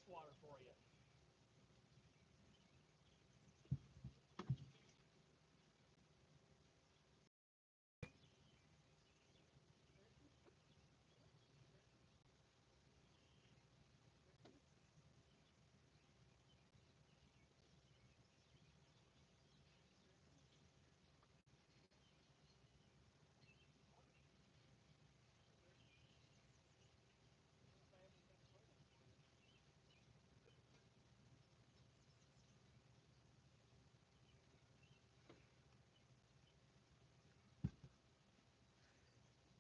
wastewater for you.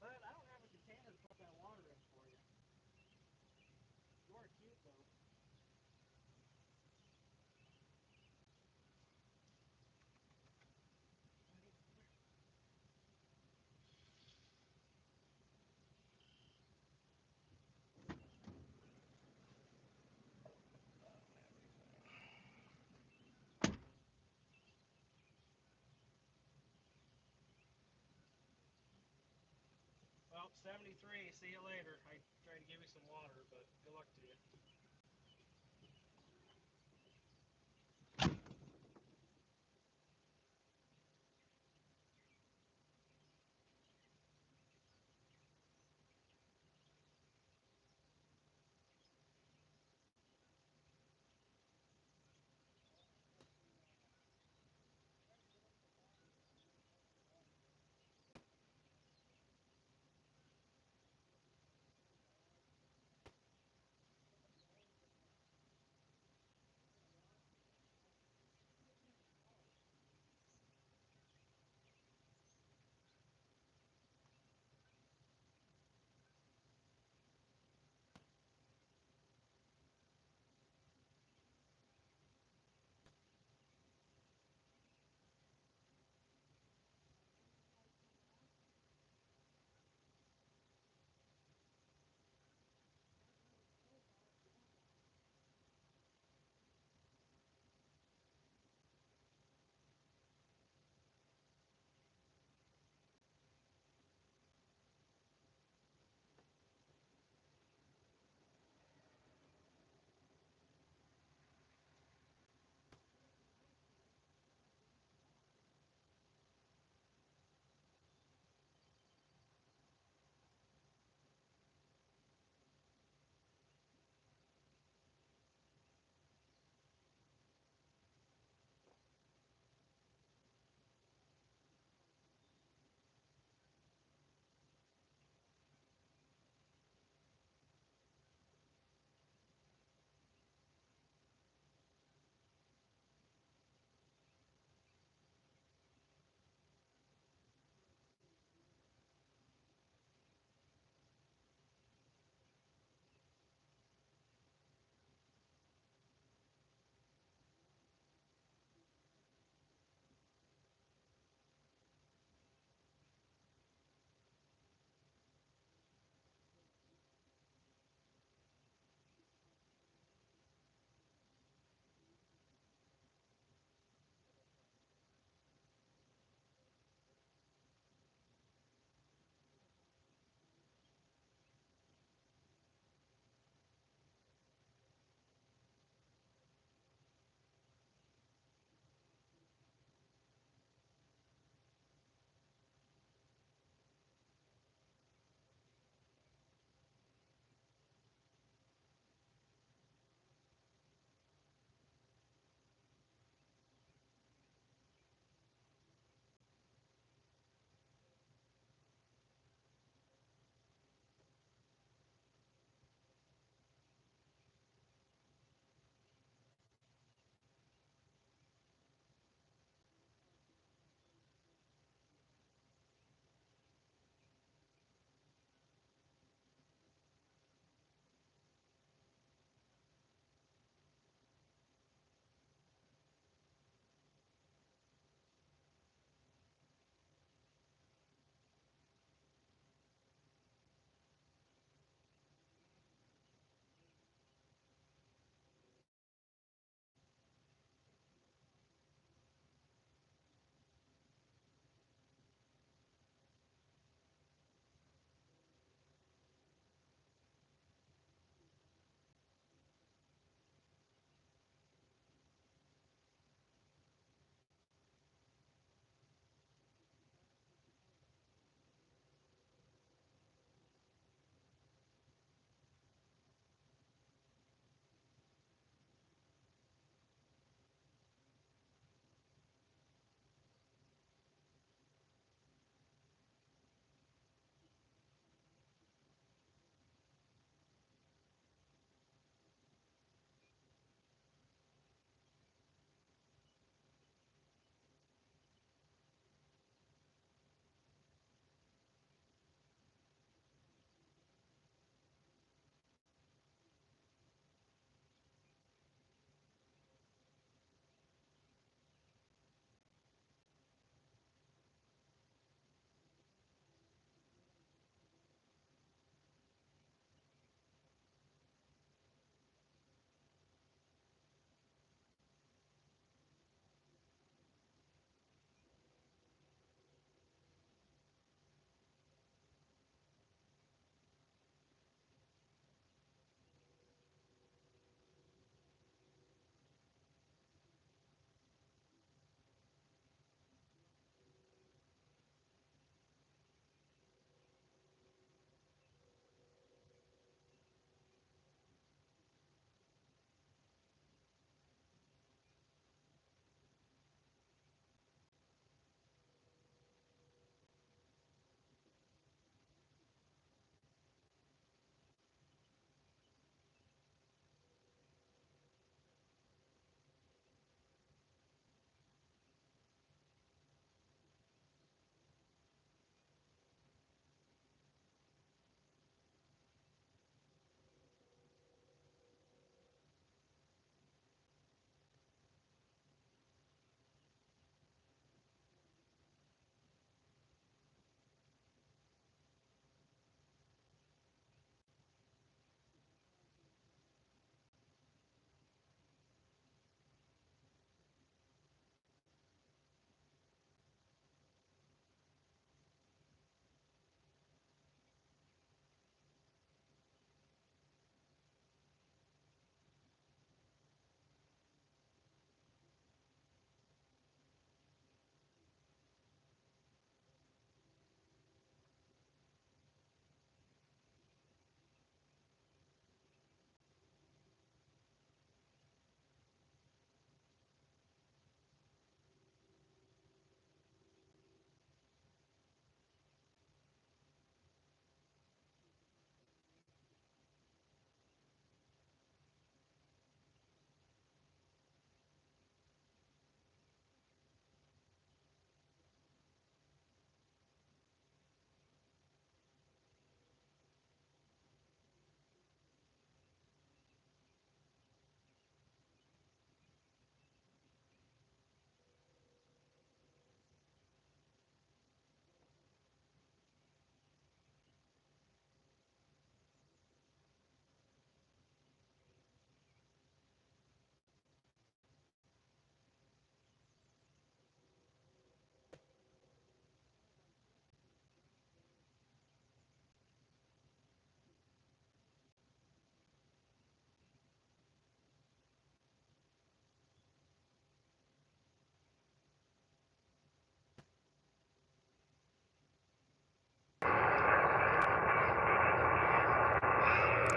But I don't have a container to put that water in for you. You are cute though. Well, 73, see you later. I tried to give you some water, but good luck to you.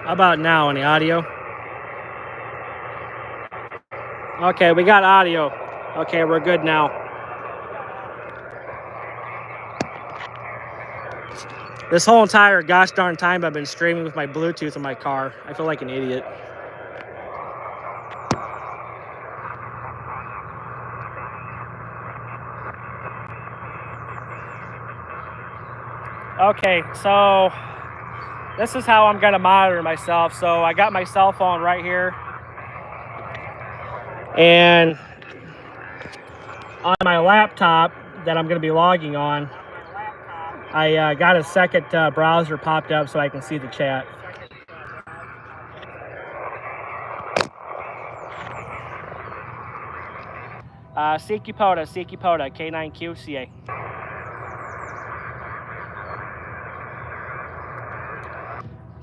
How about now, any audio? Okay, we got audio. Okay, we're good now. This whole entire gosh darn time I've been streaming with my Bluetooth in my car. I feel like an idiot. Okay, so this is how I'm gonna monitor myself. So I got my cell phone right here, and on my laptop that I'm gonna be logging on, I got a second browser popped up so I can see the chat. POTA, K9QCA.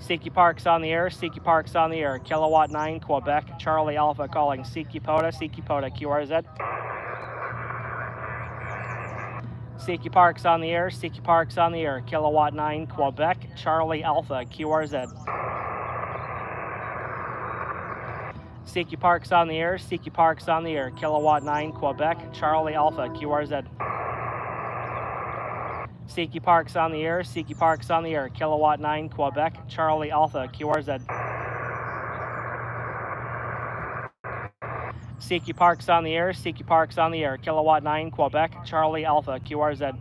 CQ Park's on the air, CQ Park's on the air. Kilowatt 9, Quebec, Charlie Alpha calling CQ POTA, QRZ. CQ Park's on the air, CQ Park's on the air. Kilowatt 9, Quebec, Charlie Alpha, QRZ. CQ Park's on the air, CQ Park's on the air. Kilowatt 9, Quebec, Charlie Alpha, QRZ. CQ Park's on the air, CQ Park's on the air. Kilowatt 9, Quebec, Charlie Alpha, QRZ. CQ Park's on the air, CQ Park's on the air. Kilowatt 9, Quebec, Charlie Alpha, QRZ.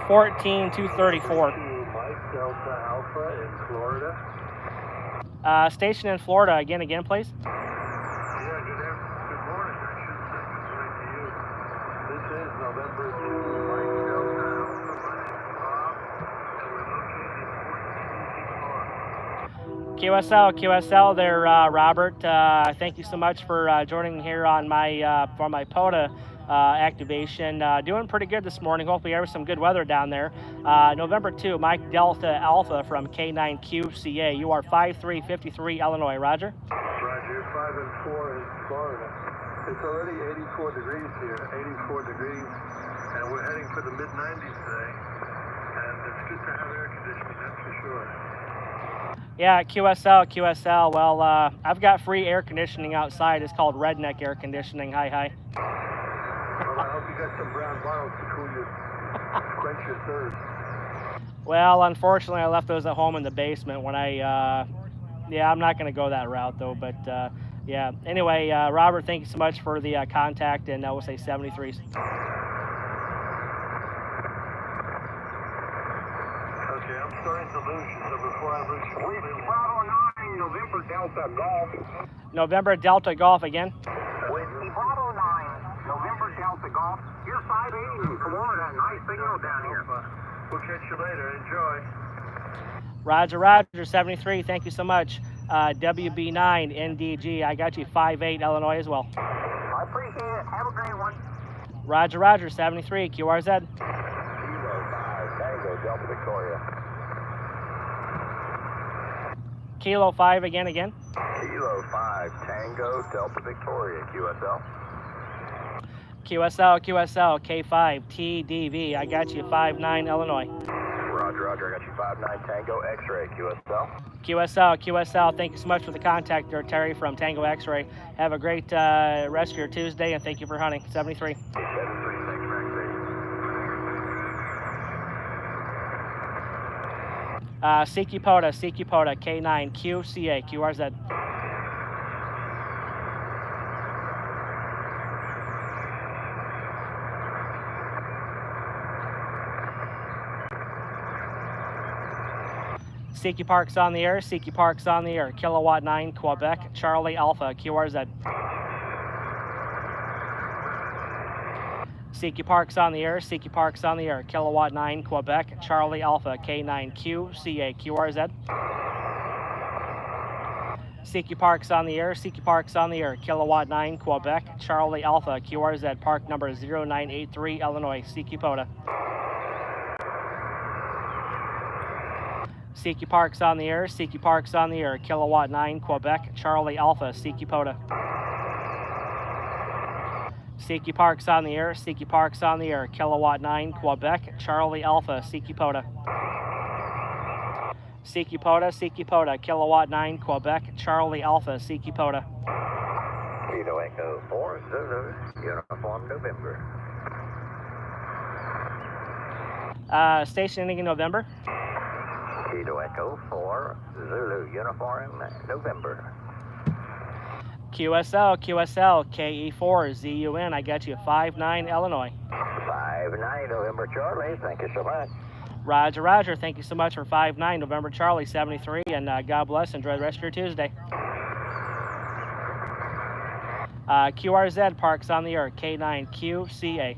14234. Mike Delta Alpha in Florida. Station in Florida, again, please. Yeah, good morning. I should say good to you. This is November 2, Mike Delta Alpha. My name is Bob, and we're located in QSL there, Robert. Thank you so much for joining here on my for my POTA activation. Doing pretty good this morning. Hopefully there was some good weather down there. November 2, Mike Delta Alpha from K9QCA. You are 5353 Illinois. Roger. Roger, 5 and 4 in Florida. It's already 84 degrees here, 84 degrees, and we're heading for the mid-90s today. And it's good to have air conditioning, that's for sure. Yeah, QSL. Well, I've got free air conditioning outside. It's called Redneck Air Conditioning. Hi. Well, I hope you got some brown bottles to cool your, quench your thirst. Well, unfortunately, I left those at home in the basement when yeah, I'm not going to go that route, though. But, yeah. Anyway, Robert, thank you so much for the contact, and we'll say 73s. Okay, I'm starting to lose you, so before I lose you... With Bravo 9, November Delta Golf. November Delta Golf again. With Bravo 9, November Delta Golf. You're 580 in Florida. Nice signal down here. We'll catch you later. Enjoy. Roger, 73. Thank you so much. WB9 NDG. I got you 58 Illinois as well. I appreciate it. Have a great one. Roger, 73 QRZ. Kilo 5, Tango, Delta Victoria. Kilo 5 again. Kilo 5, Tango, Delta Victoria, QSL. QSL, K5 TDV. I got you 59 Illinois. Roger, I got you 59 Tango X-Ray, QSL. QSL, thank you so much for the contact there, Terry from Tango X-Ray. Have a great rest of your Tuesday, and thank you for hunting. 73. 73, thanks for CQ POTA, K9 QCA, QRZ. CQ Park's on the air, CQ Park's on the air. Kilowatt 9, Quebec, Charlie Alpha, QRZ. CQ Park's on the air, CQ Park's on the air. Kilowatt 9, Quebec, Charlie Alpha, K9QCA, QRZ. CQ Park's on the air, CQ Park's on the air. Kilowatt 9, Quebec, Charlie Alpha, QRZ. Park number 0983, Illinois, CQ POTA. CQ Park's on the air, CQ Park's on the air. Kilowatt 9, Quebec, Charlie Alpha, CQ POTA. CQ Park's on the air, CQ Park's on the air. Kilowatt 9, Quebec, Charlie Alpha, CQ POTA. CQ POTA, Kilowatt 9, Quebec, Charlie Alpha, CQ POTA. Kilo Echo 4, Zulu, uniform November. Station ending in November. Kilo Echo 4, Zulu, uniform November. QSL, KE4, ZUN, I got you, 59 Illinois. 59 November Charlie, thank you so much. Roger, Roger, thank you so much for 59 November Charlie, 73, and God bless, enjoy the rest of your Tuesday. QRZ parks on the air, K9QCA.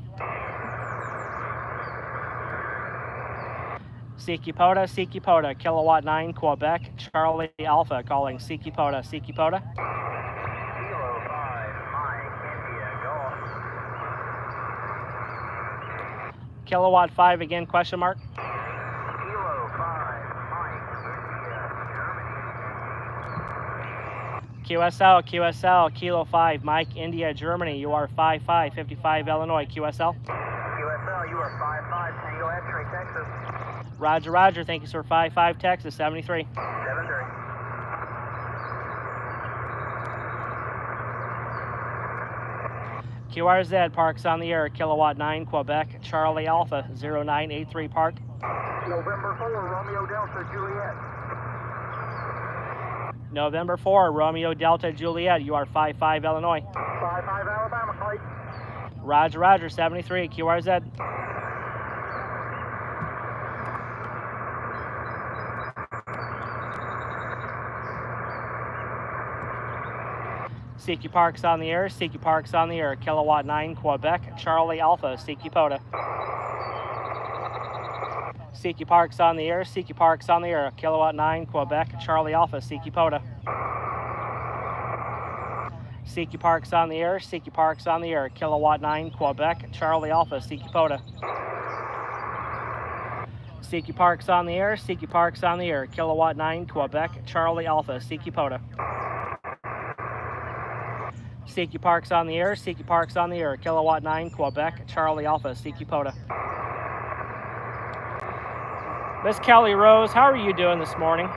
CQ POTA, Kilowatt 9, Quebec, Charlie Alpha, calling CQ POTA. Kilo 5, Mike, India, go. Kilowatt 5 again, question mark? Kilo 5, Mike, India, Germany. QSL, Kilo 5, Mike, India, Germany, you are 5555 Illinois, QSL. QSL, you are 55, Tango X-ray, Texas. Roger, Roger, thank you, sir, 55 Texas, 73. 73. QRZ parks on the air, Kilowatt 9, Quebec, Charlie Alpha, 0983 park. November 4, Romeo Delta, Juliet. November 4, Romeo Delta Juliet, you are 55 Illinois. 55 Alabama, Clay. Roger, Roger, 73, QRZ. CQ parks on the air, Kilowatt 9, Quebec, Charlie Alpha, CQ POTA. CQ parks on the air, Kilowatt 9, Quebec, Charlie Alpha, CQ POTA. CQ parks on the air, Kilowatt 9, Quebec, Charlie Alpha, CQ POTA. CQ parks on the air, Kilowatt 9, Quebec, Charlie Alpha, CQ POTA. CQ parks on the air, Kilowatt 9, Quebec, Charlie Alpha, CQ POTA. Miss Kelly Rose, how are you doing this morning?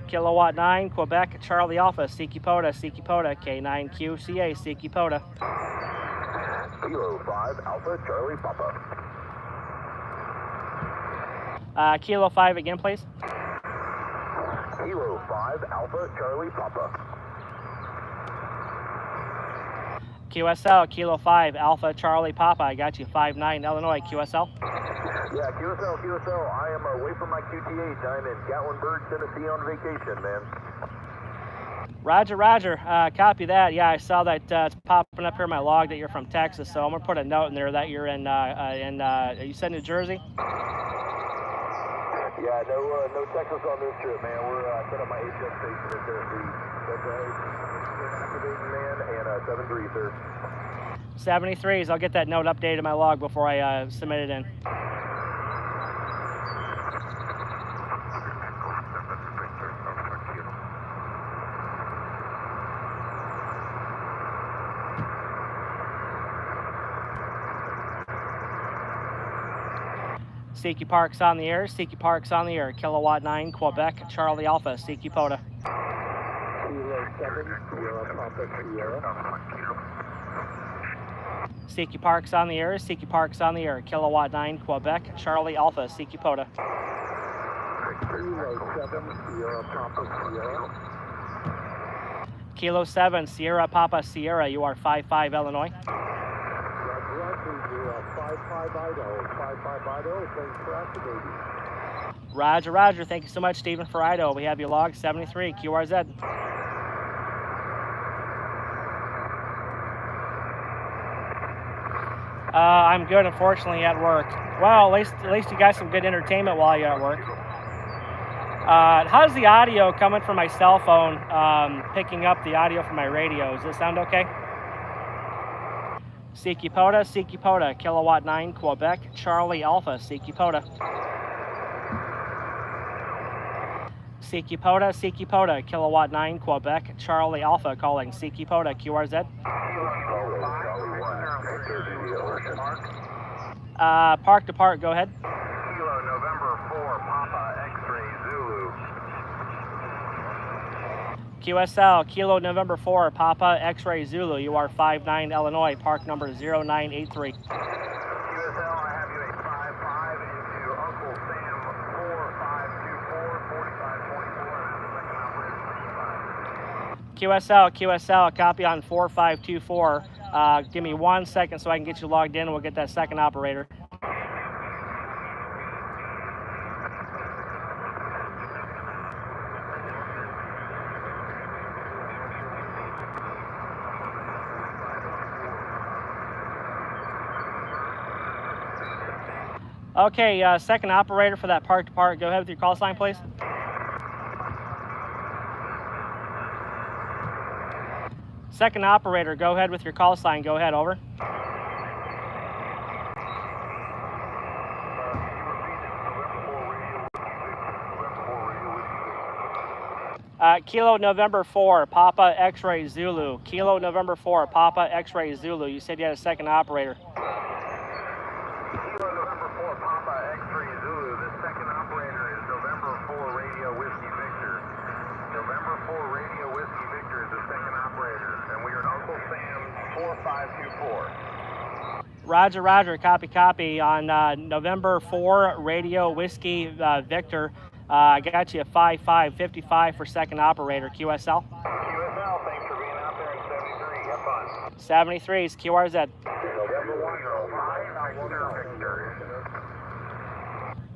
Kilowatt 9, Quebec, Charlie Alpha, CQ POTA, K9QCA, CQ POTA. Kilo 5, Alpha, Charlie, Papa. Kilo 5 again, please. Kilo 5, Alpha, Charlie, Papa. QSL, Kilo 5, Alpha, Charlie, Papa. I got you, 59 Illinois, QSL. Yeah, QSL, I am away from my QTH. I'm in Gatlinburg, Tennessee on vacation, man. Roger, Roger. Copy that. Yeah, I saw that it's popping up here in my log that you're from Texas, so I'm going to put a note in there that you're in you said New Jersey? Yeah, no Texas on this trip, man. We're set up my HF station in Tennessee. That's activating, man, and 7-3, sir. 73s. I'll get that note updated in my log before I submit it in. CQ parks on the air, Kilowatt 9, Quebec, Charlie Alpha, CQ POTA. Kilo 7, Sierra, Papa, Sierra. CQ parks on the air, Kilowatt 9, Quebec, Charlie Alpha, CQ POTA. Kilo 7, Sierra, Papa, Sierra. Kilo 7, Sierra Papa Sierra, you are 55 Illinois. Roger, Roger. Thank you so much, Stephen, for Idaho. We have you logged 73 QRZ. I'm good, unfortunately, at work. Well, at least you got some good entertainment while you're at work. How's the audio coming from my cell phone, picking up the audio from my radio? Does it sound okay? CQ POTA, Kilowatt 9, Quebec, Charlie Alpha, CQ POTA. CQ POTA, Kilowatt 9, Quebec, Charlie Alpha, calling CQ POTA, QRZ. Park to park, go ahead. Kilo November 4, Papa, QSL, Kilo November 4, Papa X-Ray Zulu. You are 59 Illinois, park number 0983. QSL, I have you a 55 into Uncle Sam 4524, 4524, and the second operator 35. QSL, copy on 4524. Give me 1 second so I can get you logged in and we'll get that second operator. Okay, second operator for that park to park. Go ahead with your call sign, please. Second operator, go ahead with your call sign. Go ahead, over. Kilo November 4, Papa X-Ray Zulu. Kilo November 4, Papa X-Ray Zulu. You said you had a second operator. Kilo November 4, Papa X-Ray Zulu. The second operator is November 4 Radio Whiskey Victor. November 4 Radio Whiskey Victor is the second operator, and we are at Uncle Sam's 4524. Roger, roger, copy, copy. On November 4 Radio Whiskey Victor, I got you a 5555 for second operator. QSL? QSL, thanks for being out there in 73. Have fun. 73 is QRZ. November 1, 5 Victor Victor.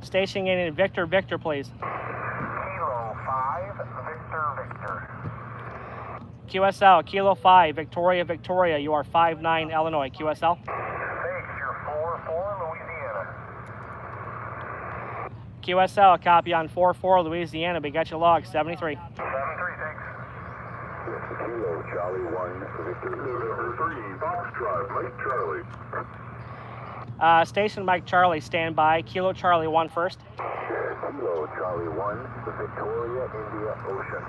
Stationing in Victor, Victor, please. Kilo 5 Victor Victor. QSL, Kilo 5, Victoria, Victoria. You are 59 Illinois. QSL? Thanks, you're 4-4 Louisiana. QSL, copy on 44 Louisiana. We got you logged, 73. 73, thanks. Kilo Charlie 1, Victor November 3, Foxtrot, Mike Charlie. Station Mike Charlie, stand by. Kilo Charlie 1 first. Kilo Charlie 1, Victoria, India Ocean.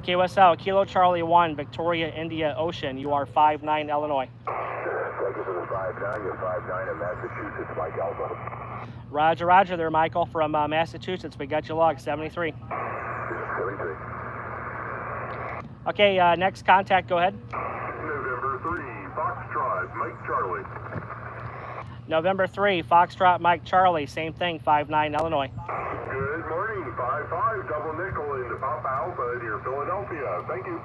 QSL, Kilo Charlie 1, Victoria, India Ocean. You are 59 Illinois. Thank you for the 59. You're 59 in Massachusetts, Mike Alpha. Roger, roger there, Michael from Massachusetts. We got you logged, 73. 73. Okay, next contact, go ahead. November 3, Foxtrot, Mike Charlie. November 3, Foxtrot Mike Charlie, same thing, 59 Illinois. Good morning, 5-5, double nickel into Papa Alpha near Philadelphia. Thank you.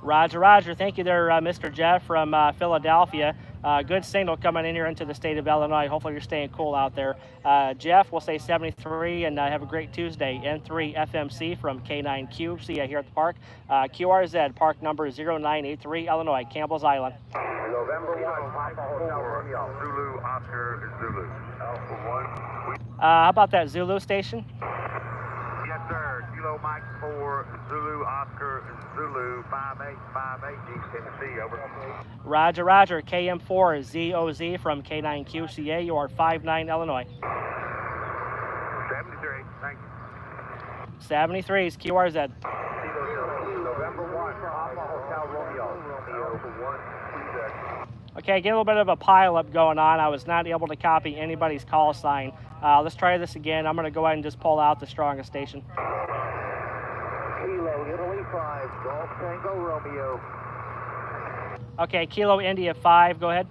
Roger, roger. Thank you there, Mr. Jeff from Philadelphia. Good signal coming in here into the state of Illinois. Hopefully you're staying cool out there. Jeff, we'll say 73 and have a great Tuesday. N3 FMC from K9 Cube. See you here at the park. QRZ, park number 0983, Illinois, Campbell's Island. November 1, Papa Hotel Romeo. Zulu, Oscar, Zulu. Alpha 1. How about that Zulu station? Yes, sir. Kilo Mike 4, Zulu, Oscar, Zulu, 5858, Tennessee, over. Roger, roger. KM4 ZOZ from K9 QCA. You are 59 Illinois. 73, thanks. 73 is QRZ. November 1, Papa Hotel Romeo. Alpha 1, Okay, get a little bit of a pile-up going on. I was not able to copy anybody's call sign. Let's try this again. I'm going to go ahead and just pull out the strongest station. Kilo Italy 5, Golf Tango Romeo. Okay, Kilo India 5, go ahead.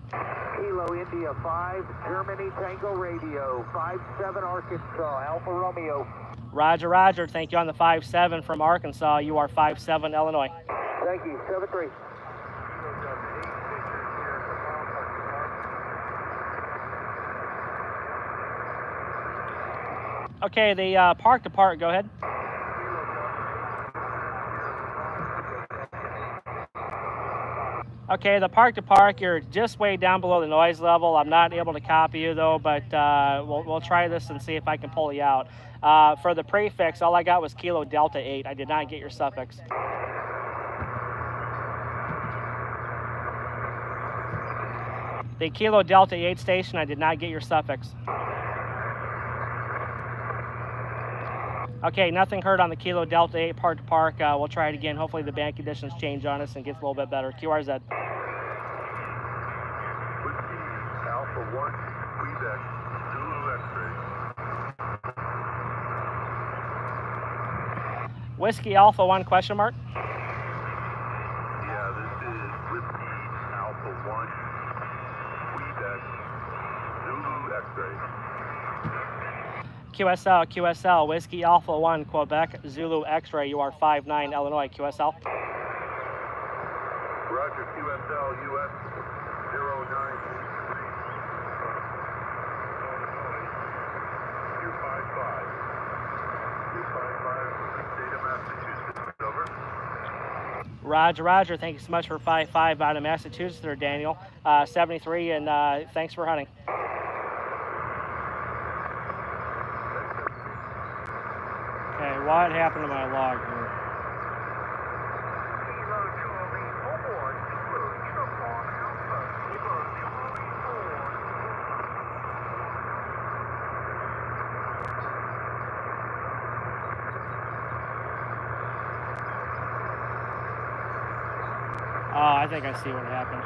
Kilo India 5, Germany Tango Radio, 57 Arkansas, Alpha Romeo. Roger, roger. Thank you on the 57 from Arkansas. You are 57 Illinois. Thank you, 73. Okay, the park to park, go ahead. Okay, the park to park, you're just way down below the noise level. I'm not able to copy you though, but we'll try this and see if I can pull you out. For the prefix, all I got was Kilo Delta 8. I did not get your suffix. The Kilo Delta 8 station, I did not get your suffix. Okay, nothing heard on the Kilo Delta 8 park to park. We'll try it again. Hopefully the band conditions change on us and gets a little bit better. QRZ. Alpha 1, Quebec, Zulu X-ray. Whiskey Alpha 1 question mark? Yeah, this is Whiskey Alpha 1, Quebec, Zulu X-ray. QSL, Whiskey Alpha 1, Quebec, Zulu X-ray. You are 59 Illinois, QSL. Roger, QSL US-0983. 255. 255, State of Massachusetts, over. Roger. Thank you so much for 55 out of Massachusetts there, Daniel. 73, and thanks for hunting. Okay, what happened to my log here? Oh, I think I see what happened.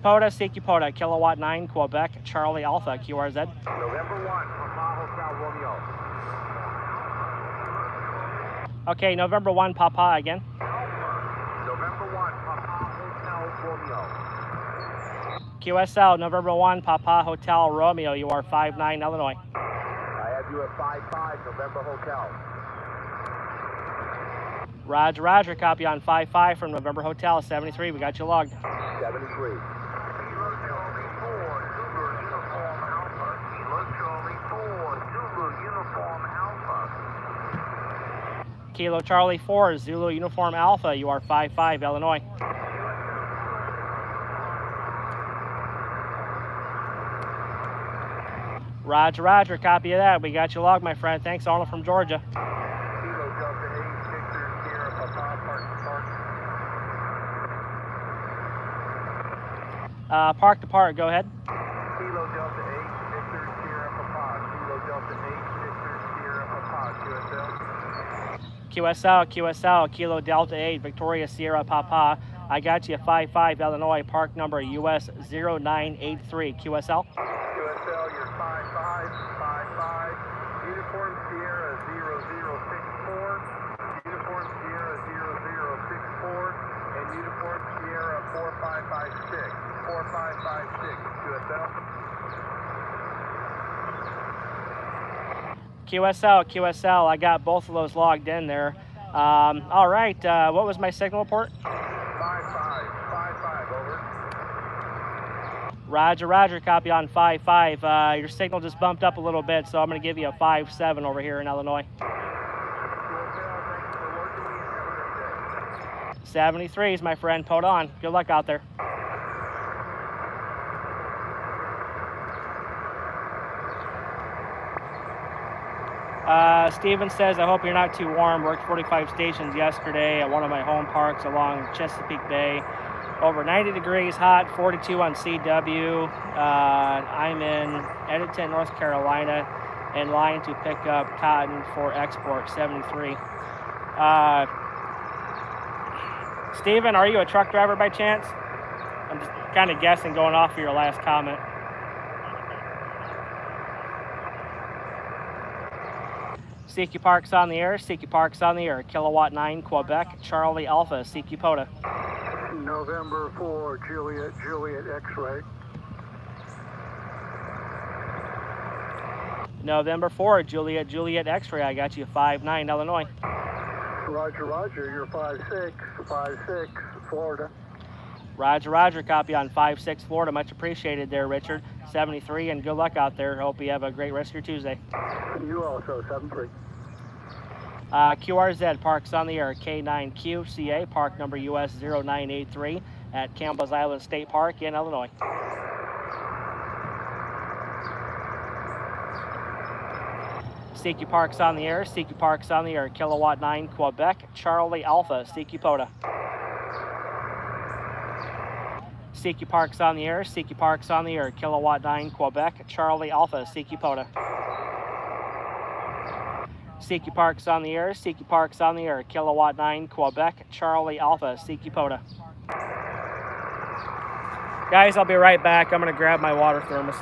POTA, Kilowatt 9, Quebec, Charlie Alpha, QRZ. November 1, Papa Hotel Romeo. Okay, November 1, Papa again. November 1, Papa Hotel Romeo. QSL, November 1, Papa Hotel Romeo. You are 59 Illinois. I have you at 55, November Hotel. Roger, copy on 55 from November Hotel, 73. We got you logged. 73. Kilo Charlie 4, Zulu Uniform Alpha. You are 55 Illinois. Roger, copy of that. We got you logged, my friend. Thanks, Arnold from Georgia. Kilo Delta 8, Victor, Sierra, Papa, Park to park, go ahead. Kilo Delta 8, Victor, Sierra, Papa. Kilo Delta 8, Victor, Sierra, Papa. QSL, Kilo Delta 8, Victoria Sierra Papa. I got you 55 Illinois, park number US-0983. QSL. QSL, you're 55, Uniform Sierra 0064, Uniform Sierra 0064, and Uniform Sierra 4556. 4556, QSL, I got both of those logged in there. All right, what was my signal report? 55, over. Roger, copy on 55. Your signal just bumped up a little bit, so I'm going to give you a 5-7 over here in Illinois. 73s, my friend. Put on. Good luck out there. Steven says, I hope you're not too warm. Worked 45 stations yesterday at one of my home parks along Chesapeake Bay. Over 90 degrees hot, 42 on CW. I'm in Edmonton, North Carolina, in line to pick up cotton for export, 73. Steven, are you a truck driver by chance? I'm just kind of guessing going off of your last comment. CQ Park's on the air, Kilowatt 9, Quebec, Charlie Alpha, CQ POTA. November 4, Juliet X-ray. November 4, Juliet X-ray. I got you 59 Illinois. Roger, you're 56, Florida. Roger, copy on 56 Florida. Much appreciated there, Richard. 73, and good luck out there. Hope you have a great rest of your Tuesday. You also, 73. QRZ, parks on the air, K9QCA, park number US-0983 at Campbell's Island State Park in Illinois. CQ Parks on the air, Kilowatt 9, Quebec, Charlie Alpha, CQ POTA. CQ Parks on the air, Kilowatt 9, Quebec, Charlie Alpha, CQ POTA. CQ Parks on the air, Kilowatt 9, Quebec, Charlie Alpha, CQ POTA. Guys, I'll be right back. I'm going to grab my water thermos.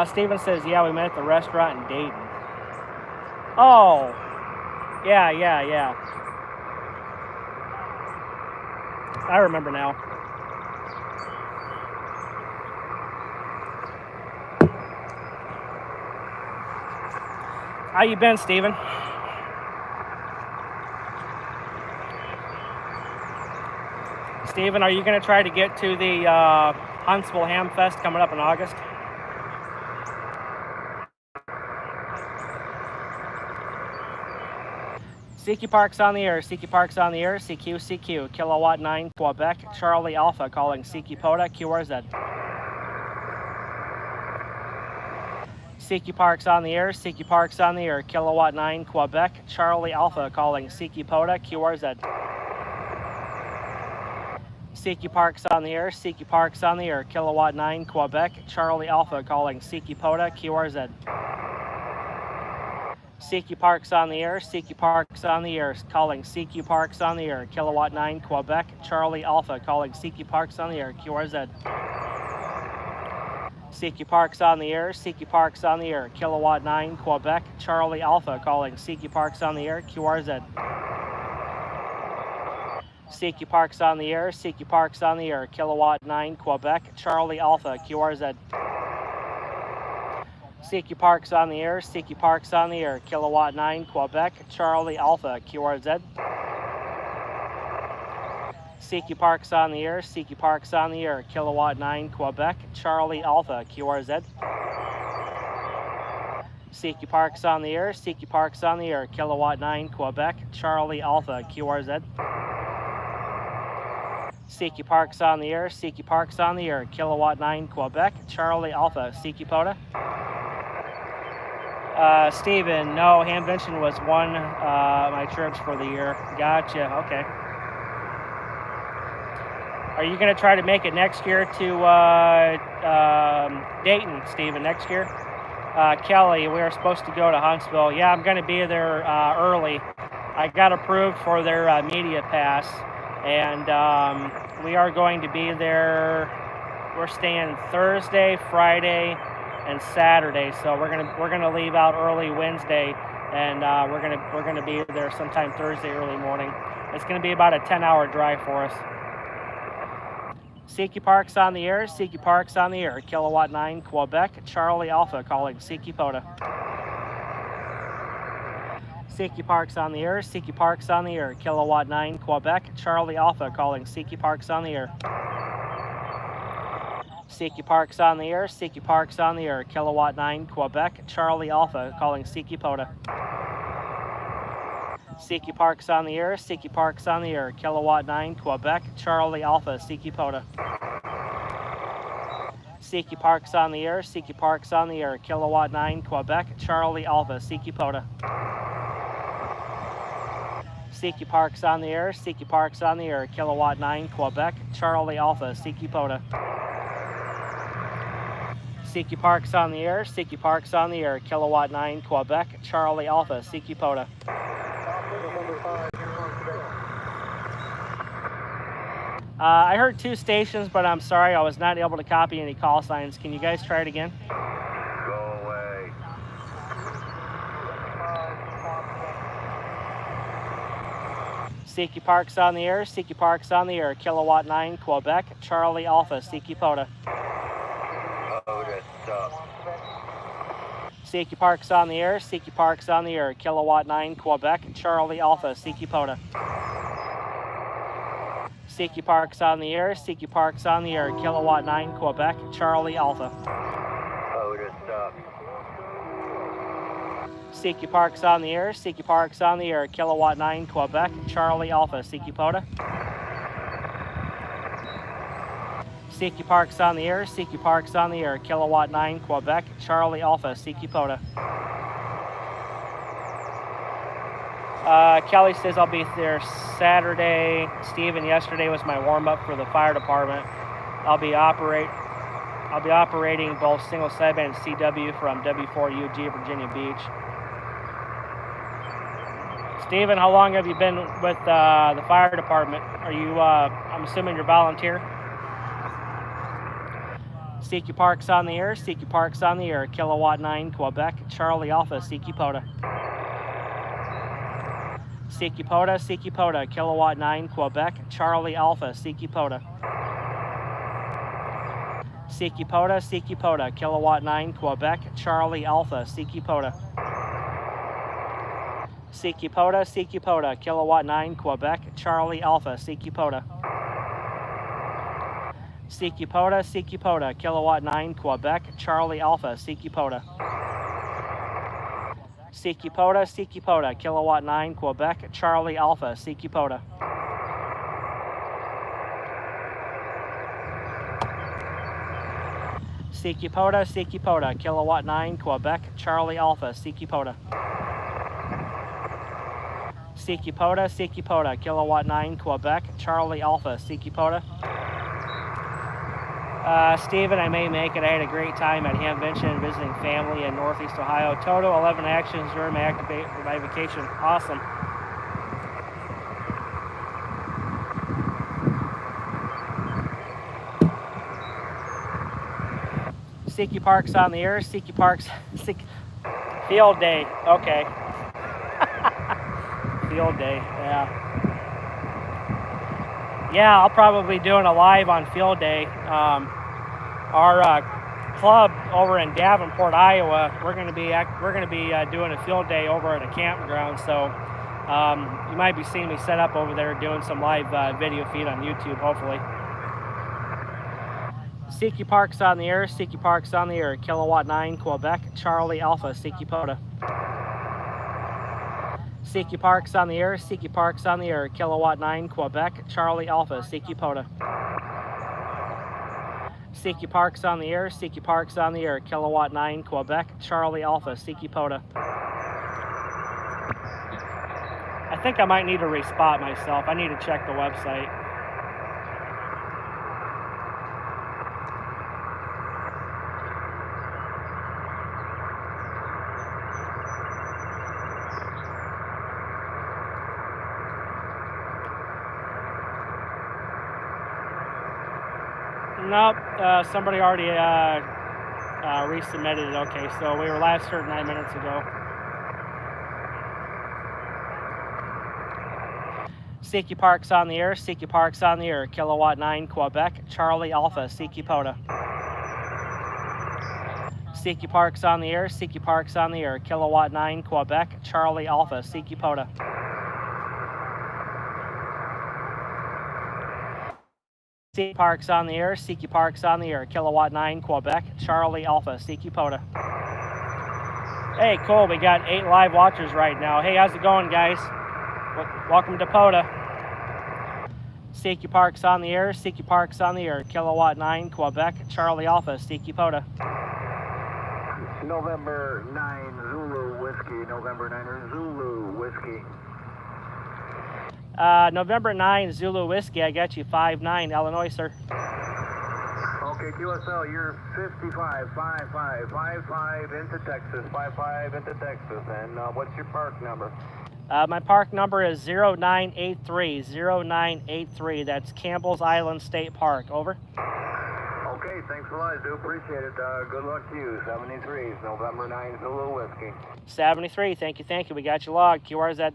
Steven says, yeah, we met at the restaurant in Dayton. Oh, yeah. I remember now. How you been, Steven? Steven, are you going to try to get to the Huntsville Ham Fest coming up in August? CQ Park's on the air. CQ Park's on the air. CQ, Kilowatt 9, Quebec. Charlie Alpha calling CQ POTA, QRZ. CQ Park's on the air. CQ Park's on the air. Kilowatt 9, Quebec. Charlie Alpha calling CQ POTA, QRZ. CQ Park's on the air. CQ Park's on the air. Kilowatt 9, Quebec. Charlie Alpha calling CQ POTA, QRZ. CQ Park's on the air. CQ Park's on the air. Calling CQ Park's on the air. Kilowatt 9, Quebec. Charlie Alpha calling CQ Park's on the air, QRZ. CQ Park's on the air. CQ Park's on the air. Kilowatt 9, Quebec. Charlie Alpha calling CQ Park's on the air, QRZ. CQ Park's on the air. CQ Park's on the air. Kilowatt 9, Quebec. Charlie Alpha, QRZ. CQ Park's on the air. CQ Park's on the air. Kilowatt 9, Quebec. Charlie Alpha, QRZ. CQ Park's on the air. CQ Park's on the air. Kilowatt 9, Quebec. Charlie Alpha, QRZ. CQ Park's on the air. CQ Park's on the air. Kilowatt 9, Quebec. Charlie Alpha, QRZ. CQ Park's on the air. CQ Park's on the air. Kilowatt 9, Quebec. Charlie Alpha, CQ POTA. Steven, no, Hamvention was one my trips for the year. Gotcha, okay. Are you going to try to make it next year to Dayton, Steven, next year? Kelly, we are supposed to go to Huntsville. Yeah, I'm going to be there early. I got approved for their media pass, and we are going to be there. We're staying Thursday, Friday, and Saturday, so we're gonna leave out early Wednesday, and we're gonna be there sometime Thursday early morning. It's gonna be about a 10-hour drive for us. CQ Park's on the air. CQ Park's on the air. Kilowatt 9, Quebec. Charlie Alpha calling CQ POTA. CQ Park's on the air. CQ Park's on the air. Kilowatt 9, Quebec. Charlie Alpha calling CQ Park's on the air. CQ Park's on the air. CQ Park's on the air. Kilowatt 9, Quebec. Charlie Alpha calling CQ POTA. CQ Park's on the air. CQ Park's on the air. Kilowatt 9, Quebec. Charlie Alpha, CQ POTA. CQ Park's on the air. CQ Park's on the air. Kilowatt 9, Quebec. Charlie Alpha, CQ POTA. CQ Park's on the air. CQ Park's on the air. Kilowatt 9, Quebec. Charlie Alpha, CQ POTA. CQ Park's on the air. CQ Park's on the air. Kilowatt 9, Quebec. Charlie Alpha, CQ POTA. I heard 2 stations, but I'm sorry, I was not able to copy any call signs. Can you guys try it again? Go away. CQ Park's on the air. CQ Park's on the air. Kilowatt 9, Quebec. Charlie Alpha, CQ POTA. POTA, stop. CQ Park's on the air. CQ Park's on the air. Kilowatt 9, Quebec. Charlie Alpha, CQ POTA. CQ Park's on the air. CQ Park's on the air. Kilowatt 9, Quebec. Charlie Alpha. POTA, stop. CQ Park's on the air. CQ Park's on the air. Kilowatt 9, Quebec. Charlie Alpha, CQ POTA. CQ Park's on the air. CQ Park's on the air. Kilowatt 9, Quebec. Charlie Alpha, CQ POTA. Kelly says I'll be there Saturday. Steven, yesterday was my warm-up for the fire department. I'll be operating both single sideband and CW from W4UG, Virginia Beach. Steven, how long have you been with the fire department? Are you, I'm assuming you're volunteer? CQ Parks on the air, CQ Parks on the air, Kilowatt 9, Quebec, Charlie Alpha, CQ POTA. CQ POTA, Kilowatt 9, Quebec, Charlie Alpha, CQ POTA. CQ POTA, Kilowatt 9, Quebec, Charlie Alpha, CQ POTA. CQ POTA, Kilowatt 9, Quebec, Charlie Alpha, CQ POTA. CQ POTA, Kilowatt 9, Quebec, Charlie Alpha, CQ POTA. CQ POTA, Kilowatt 9, Quebec, Charlie Alpha, CQ POTA. CQ POTA, Kilowatt 9, Quebec, Charlie Alpha, CQ POTA. CQ POTA, Kilowatt 9, Quebec, Charlie Alpha, CQ POTA. Stephen, I may make it. I had a great time at Hamvention visiting family in Northeast Ohio. Total 11 actions during my vacation. Awesome. CQ Parks on the air. CQ Parks. Field day. Okay. Field day. Yeah. Yeah, I'll probably be doing a live on field day. Our club over in Davenport, Iowa, we're going to be doing a field day over at a campground. So you might be seeing me set up over there doing some live video feed on YouTube, hopefully. CQ Parks on the air. CQ Parks on the air. Kilowatt 9, Quebec, Charlie Alpha, CQ POTA. CQ Parks on the air. CQ Parks on the air. Kilowatt 9, Quebec, Charlie Alpha, CQ POTA. CQ Parks on the air. CQ Parks on the air. Kilowatt 9, Quebec, Charlie Alpha, CQ POTA. I think I might need to respot myself. I need to check the website. Nope, somebody already resubmitted it. Okay, so we were last heard 9 minutes ago. CQ Parks on the air. CQ Parks on the air. Kilowatt 9, Quebec, Charlie Alpha, CQ POTA. CQ Parks on the air. CQ Parks on the air. Kilowatt 9, Quebec, Charlie Alpha, CQ POTA. CQ Parks on the air. CQ Parks on the air. Kilowatt 9, Quebec, Charlie Alpha, CQ POTA. Hey, cool. We got 8 live watchers right now. Hey, how's it going, guys? Welcome to POTA. CQ Parks on the air. CQ Parks on the air. Kilowatt 9, Quebec, Charlie Alpha, CQ POTA. November 9 Zulu Whiskey. November 9 Zulu Whiskey. November 9 Zulu Whiskey. I got you 5-9 Illinois, sir. Okay, QSL, you're 55 into Texas, 55 into Texas. And what's your park number? My park number is 0983. That's Campbell's Island State Park. Over. Okay, thanks a lot. I do appreciate it. Good luck to you. 73 is November 9 Zulu Whiskey. 73. Thank you. We got you logged. QRZ.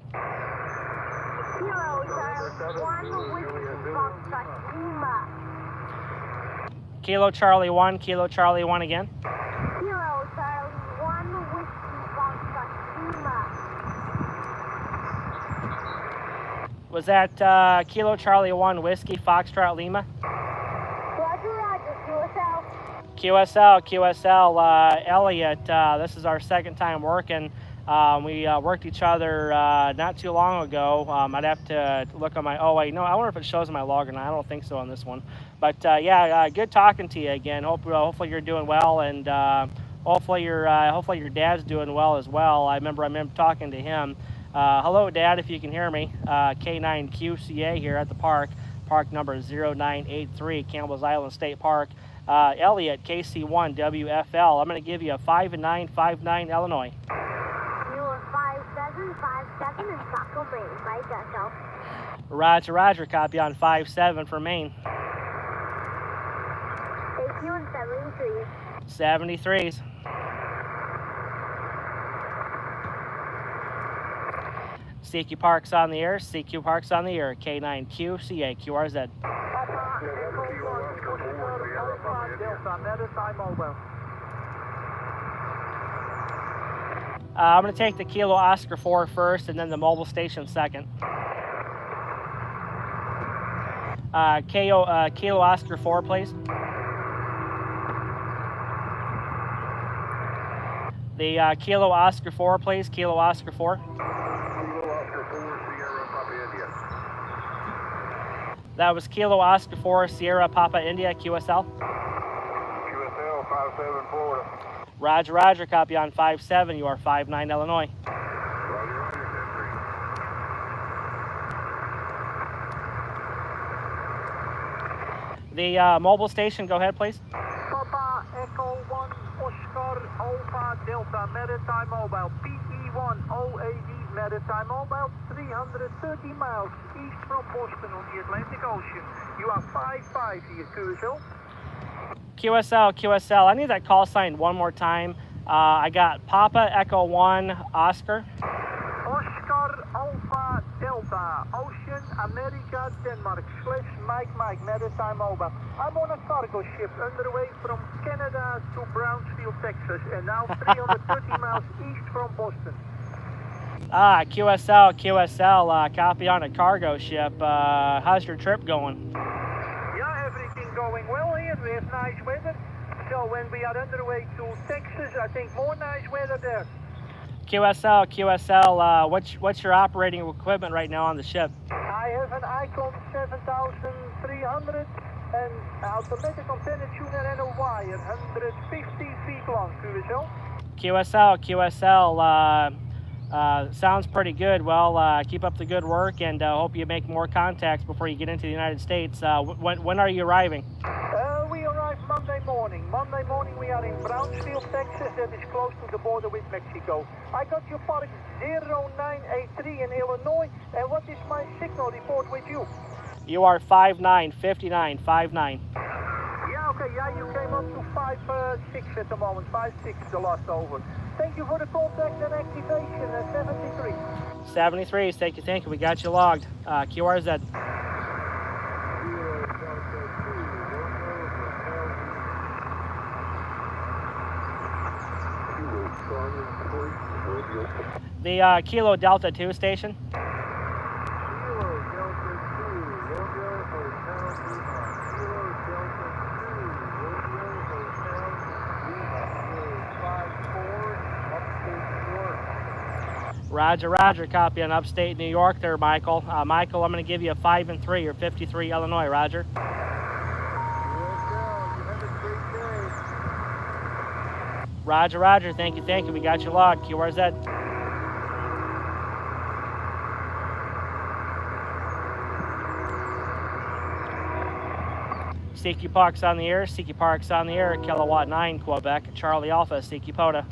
Kilo Charlie 1, Kilo Charlie 1 again. Kilo Charlie 1, Whiskey Foxtrot Lima. Was that Kilo Charlie 1, Whiskey Foxtrot Lima? Roger, QSL. QSL, Elliot, this is our second time working. We worked each other not too long ago. I'd have to look on my, oh wait, no, I wonder if it shows in my log or not. I don't think so on this one. But yeah, good talking to you again. Hopefully you're doing well, and hopefully your dad's doing well as well. I remember talking to him. Hello, Dad, if you can hear me. K9QCA here at the park number 0983, Campbell's Island State Park. Elliot, KC1WFL. I'm going to give you a 5-9, 5-9 Illinois. You're 5757 in Saco Bay. Bye, yourself. Roger, copy on 57 for Maine. Thank you in 73. 73s. CQ Parks on the air, CQ Parks on the air, K9Q, CA, QRZ. Papa, Echo 1, Oscar, Alpha, Delta, Maritime Mobile. I'm going to take the Kilo Oscar 4 first and then the mobile station second. Kilo Oscar 4, please. The Kilo Oscar 4, please. Kilo Oscar 4. Kilo Oscar 4, Sierra, Papa India. That was Kilo Oscar 4, Sierra Papa India, QSL. QSL 57 Florida. Roger, roger. Copy on 57. You are 59 Illinois. Roger, roger, 10-3. The mobile station, go ahead, please. Papa, Echo 1, Oscar, Alpha, Delta, Maritime Mobile, PE1, OAD, Maritime Mobile, 330 miles east from Boston on the Atlantic Ocean. You are 55 here, QSL. QSL. I need that call sign one more time. I got Papa, Echo 1, Oscar. Oscar, Alpha, Delta, Ocean, America, Denmark, /Mike, Maritime Mobile. I'm on a cargo ship underway from Canada to Brownsville, Texas, and now 330 miles east from Boston. QSL. Copy on a cargo ship. How's your trip going? Yeah, everything going well here. We have nice weather. So when we are underway to Texas, I think more nice weather there. QSL. What's your operating equipment right now on the ship? I have an Icon 7300 and automatic antenna tuner and a wire, 150 feet long, QSL. Sounds pretty good. Well, keep up the good work and hope you make more contacts before you get into the United States. When are you arriving? We arrive Monday morning. Monday morning we are in Brownsville, Texas, that is close to the border with Mexico. I got you parked 0983 in Illinois, and what is my signal report with you? You are 59. Yeah, okay, yeah, you came up to 56 at the moment, 56 the last over. Thank you for the contact and activation at 73. 73, thank you. We got you logged. QRZ. The Kilo Delta 2 station. Roger, copy on upstate New York there, Michael. Michael, I'm going to give you a 5 and 3 or 53 Illinois, Roger. Roger, thank you. We got you logged, QRZ. CQ Parks on the air, Kilowatt 9, Quebec, Charlie Alpha, CQ POTA.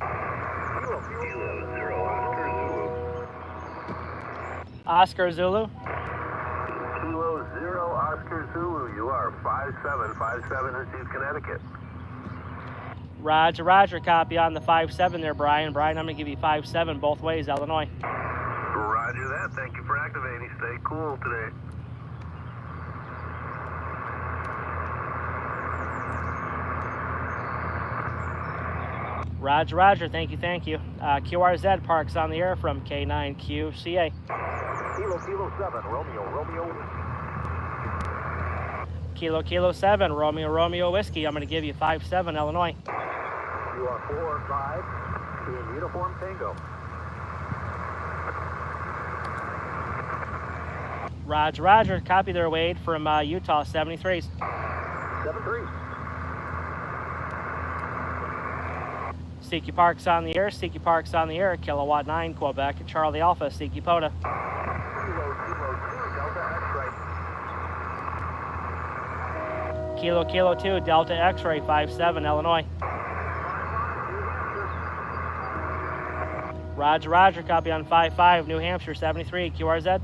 Oscar Zulu. Kilo 0 Oscar Zulu, you are 57 in East Connecticut. Roger, copy on the 57 there, Brian. I'm going to give you 57 both ways, Illinois. Roger that. Thank you for activating. Stay cool today. Roger, thank you. QRZ Parks on the air from K9QCA. Kilo 7, Romeo. Kilo 7, Romeo Whiskey. I'm going to give you 57, Illinois. You are 4-5 in Uniform Tango. Roger, copy there, Wade, from Utah, 73s. 7-3. CQ Parks on the air, Kilowatt 9, Quebec, Charlie Alpha, CQ POTA. Kilo 2, Delta X-ray. Kilo 2, Delta X-ray, 57, Illinois. Roger, copy on 55, New Hampshire, 73, QRZ.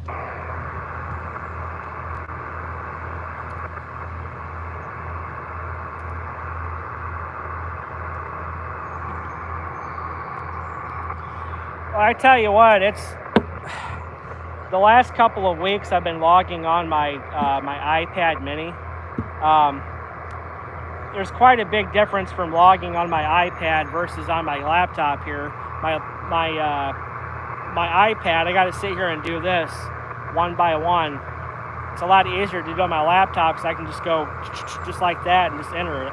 Well, I tell you what, it's the last couple of weeks I've been logging on my my iPad mini. There's quite a big difference from logging on my iPad versus on my laptop here. My iPad, I got to sit here and do this one by one. It's a lot easier to do on my laptop because I can just go just like that and just enter it.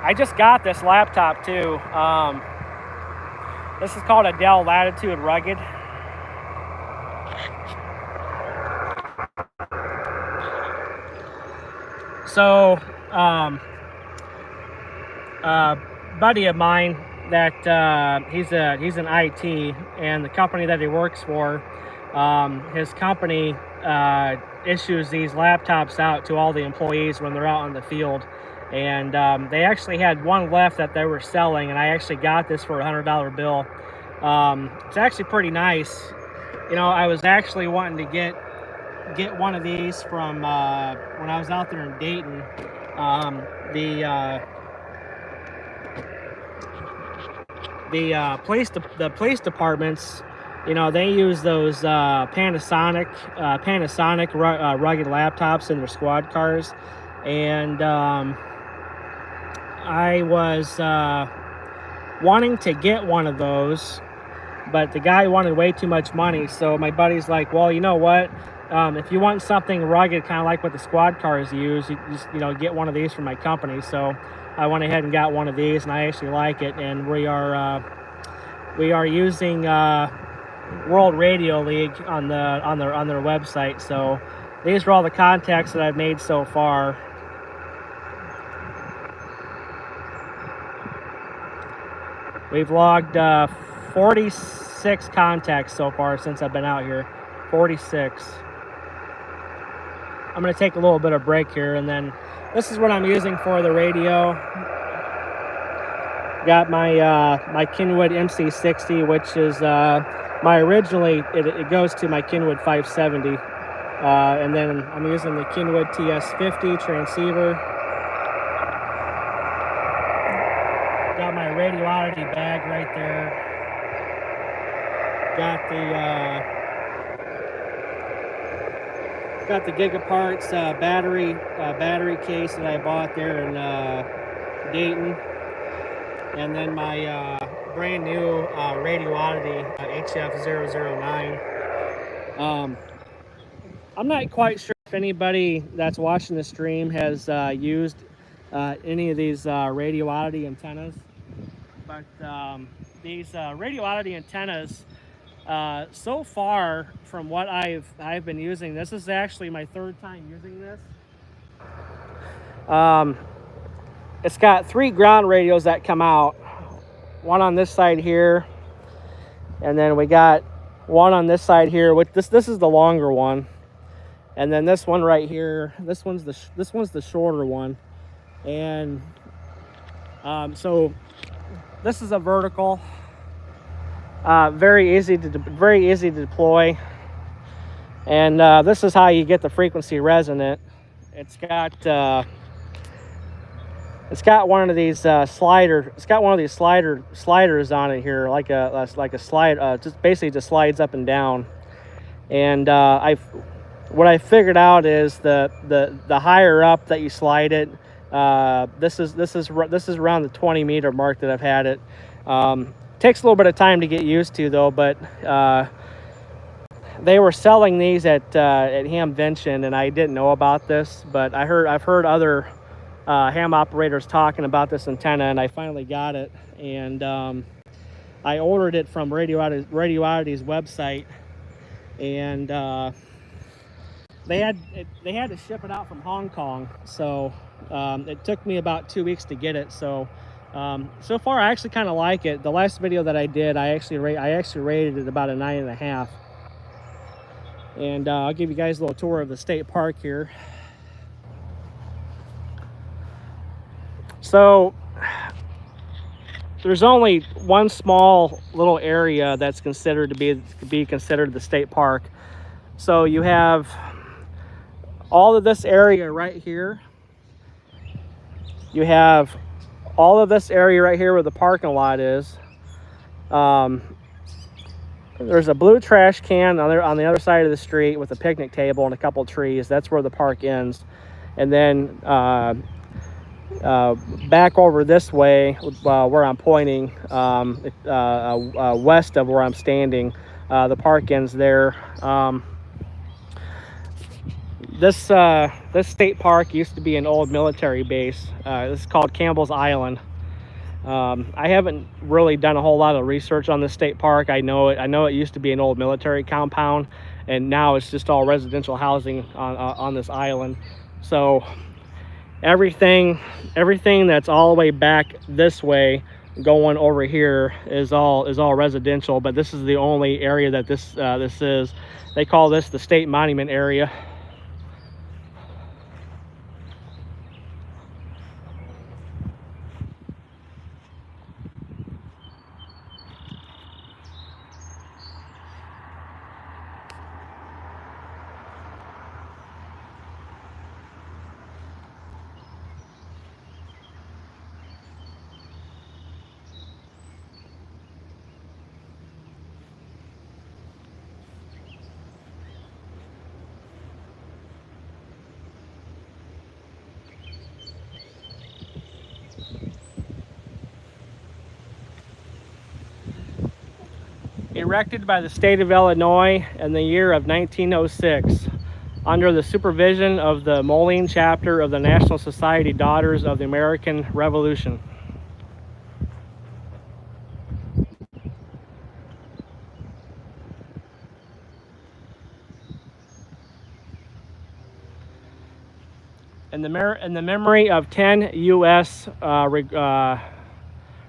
I just got this laptop too. This is called a Dell Latitude Rugged. So, buddy of mine that he's an IT, and the company that he works for, his company issues these laptops out to all the employees when they're out on the field. And they actually had one left that they were selling, and I actually got this for a $100 bill. It's actually pretty nice. You know, I was actually wanting to get one of these from when I was out there in Dayton. The police departments, you know, they use those Panasonic rugged laptops in their squad cars, and I was wanting to get one of those, but the guy wanted way too much money. So my buddy's like, well, you know what? If you want something rugged, kind of like what the squad cars use, you just, you know, get one of these from my company. So I went ahead and got one of these, and I actually like it. And we are using World Radio League on their website. So these are all the contacts that I've made so far. We've logged 46 contacts so far since I've been out here. 46. I'm going to take a little bit of break here, and then this is what I'm using for the radio. Got my Kenwood MC-60, which is my originally, it goes to my Kenwood 570. And then I'm using the Kenwood TS-50 transceiver. Got my Radioddity bag right there. Got the Gigaparts battery case that I bought there in Dayton, and then my brand new Radioddity HF-009. I'm not quite sure if anybody that's watching the stream has used any of these Radioddity antennas, but these Radioddity antennas, so far from what I've been using, this is actually my third time using this. It's got 3 ground radios that come out, one on this side here, and then we got one on this side here. With this is the longer one, and then this one right here. This one's the shorter one, and so this is a vertical. Very easy to deploy, and this is how you get the frequency resonant. It's got one of these sliders on it here, like a slide, just basically just slides up and down. And what I figured out is the higher up that you slide it, this is around the 20 meter mark that I've had it. Takes a little bit of time to get used to though, but they were selling these at Hamvention, and I didn't know about this, but I've heard other ham operators talking about this antenna, and I finally got it, and I ordered it from Radioddity's website, and they had to ship it out from Hong Kong, so it took me about 2 weeks to get it. So so far I actually kind of like it. The last video that I did, I actually rated it about a 9.5. And I'll give you guys a little tour of the state park here. So there's only one small little area that's considered to be considered the state park. So you have all of this area right here, you have all of this area right here where the parking lot is. There's a blue trash can on the other side of the street with a picnic table and a couple trees. That's where the park ends. And then back over this way where I'm pointing, west of where I'm standing, the park ends there. This state park used to be an old military base. This is called Campbell's Island. I haven't really done a whole lot of research on this state park. I know it used to be an old military compound, and now it's just all residential housing on this island. So everything that's all the way back this way going over here is all residential, but this is the only area that this is. They call this the state monument area. Erected by the state of Illinois in the year of 1906 under the supervision of the Moline chapter of the National Society Daughters of the American Revolution. In the memory of 10 U.S.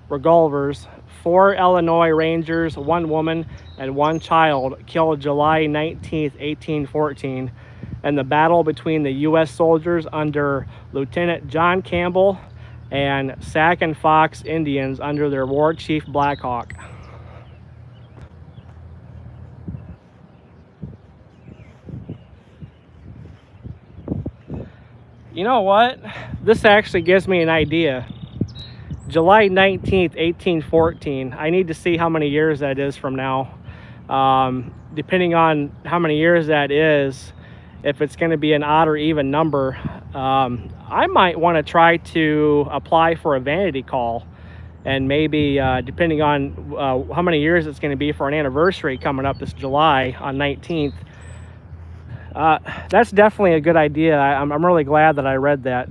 revolvers, 4 Illinois Rangers, 1 woman, and 1 child killed July 19, 1814, in the battle between the U.S. soldiers under Lieutenant John Campbell and Sac and Fox Indians under their war chief Black Hawk. You know what? This actually gives me an idea. July 19th, 1814. I need to see how many years that is from now. Depending on how many years that is, if it's going to be an odd or even number, I might want to try to apply for a vanity call. And maybe depending on how many years it's going to be for an anniversary coming up this July on 19th, that's definitely a good idea. I'm really glad that I read that.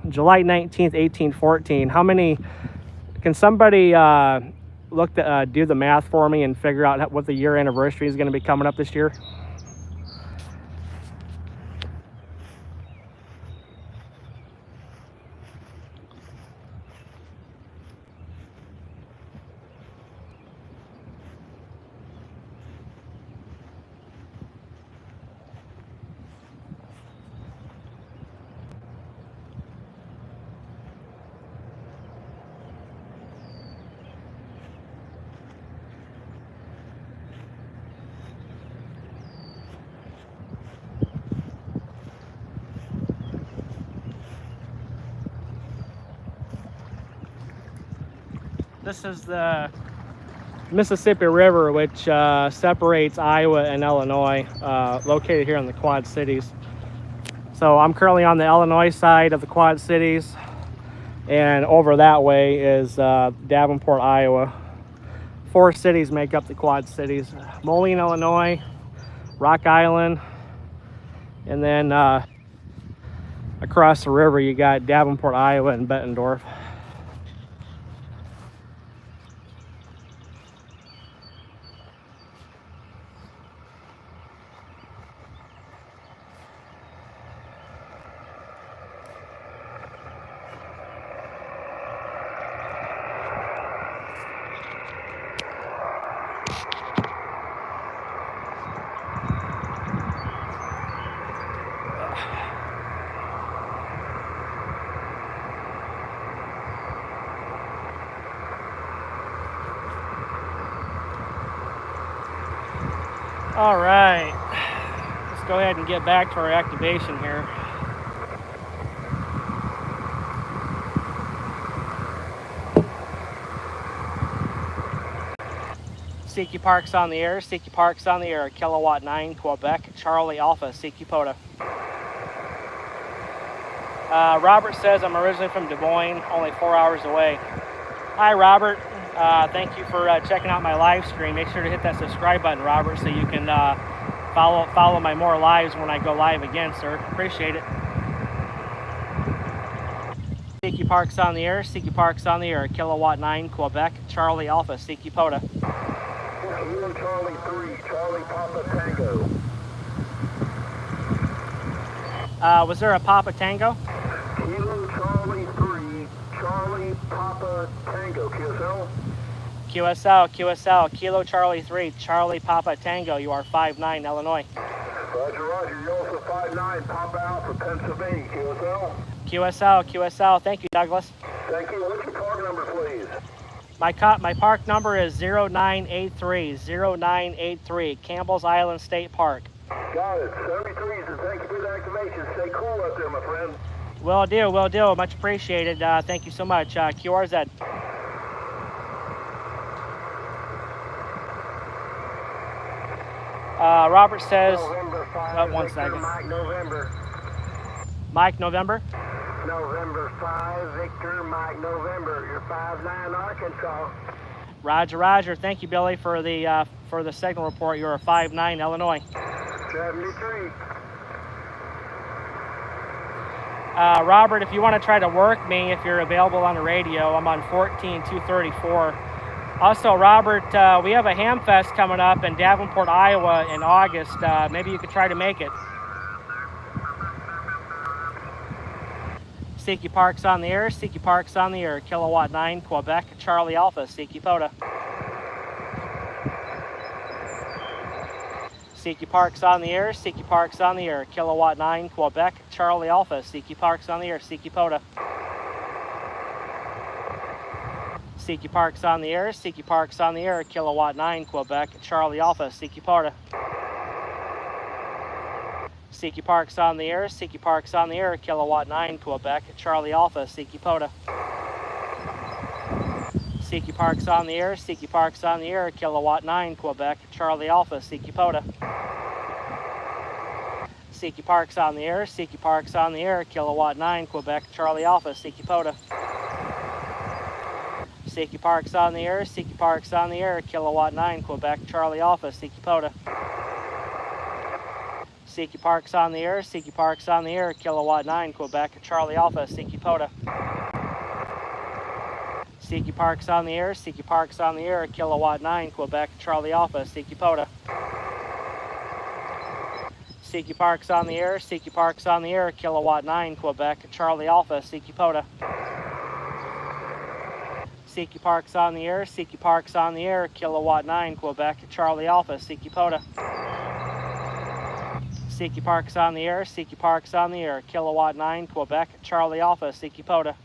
July 19th, 1814. How many, can somebody do the math for me and figure out what the year anniversary is going to be coming up this year? This is the Mississippi River, which separates Iowa and Illinois, located here in the Quad Cities. So I'm currently on the Illinois side of the Quad Cities, and over that way is Davenport, Iowa. 4 cities make up the Quad Cities: Moline, Illinois, Rock Island, and then across the river you got Davenport, Iowa, and Bettendorf. All right, let's go ahead and get back to our activation here. CQ Parks on the air. CQ Parks on the air. Kilowatt 9, Quebec, Charlie Alpha, CQ POTA. Robert says, I'm originally from Des Moines, only 4 hours away. Hi, Robert. Thank you for checking out my live stream. Make sure to hit that subscribe button, Robert, so you can follow my more lives when I go live again, sir. Appreciate it. CQ Parks on the air. CQ Parks on the air. Kilowatt 9, Quebec, Charlie Alpha, CQ POTA. Kilo Charlie 3, Charlie Papa Tango. Was there a Papa Tango? Kilo Charlie 3, Charlie Papa Tango. QSL, Kilo Charlie 3, Charlie Papa Tango. You are 5'9", Illinois. Roger. You're also 5'9", Papa Alpha, Pennsylvania. QSL. Thank you, Douglas. Thank you. What's your park number, please? My park number is 0983, Campbell's Island State Park. Got it. 73s, and thank you for the activation. Stay cool up there, my friend. Will do. Much appreciated. Thank you so much. QRZ. Robert says, November 5, one Victor, second. Mike November. November 5, Victor, Mike November. You're 5'9", Arkansas. Roger. Thank you, Billy, for the signal report. You're a 5'9", Illinois. 73. Robert, if you want to try to work me, if you're available on the radio, I'm on 14234. Also, Robert, we have a Ham Fest coming up in Davenport, Iowa in August. Maybe you could try to make it. CQ Parks on the air. CQ Parks on the air. Kilowatt 9, Quebec, Charlie Alpha, CQ POTA. CQ Parks on the air. CQ Parks on the air. Kilowatt 9, Quebec, Charlie Alpha, CQ Parks on the air. CQ POTA. CQ Parks on the air. CQ Parks on the air. Kilowatt 9, Quebec, Charlie Alpha, CQ POTA. CQ Parks on the air. CQ Parks on the air. Kilowatt 9, Quebec, Charlie Alpha, CQ POTA. CQ Parks on the air. CQ Parks on the air. Kilowatt 9, Quebec, Charlie Alpha, CQ POTA. CQ Parks on the air. CQ Parks on the air. Kilowatt 9, Quebec, Charlie Alpha, CQ POTA. CQ Parks on the air. CQ Parks on the air. Kilowatt 9, Quebec, Charlie Alpha, CQ POTA. CQ Parks on the air. CQ Parks on the air. Kilowatt 9, Quebec, Charlie Alpha, CQ POTA. CQ Parks on the air. CQ Parks on the air. Kilowatt 9, Quebec, Charlie Alpha, CQ POTA. CQ Parks on the air. CQ Parks on the air. Kilowatt 9, Quebec, Charlie Alpha, CQ POTA. CQ Parks on the air. CQ Parks on the air. Kilowatt 9, Quebec, Charlie Alpha, CQ POTA. CQ Parks on the air. CQ Parks on the air. Kilowatt 9, Quebec, Charlie Alpha, CQ POTA.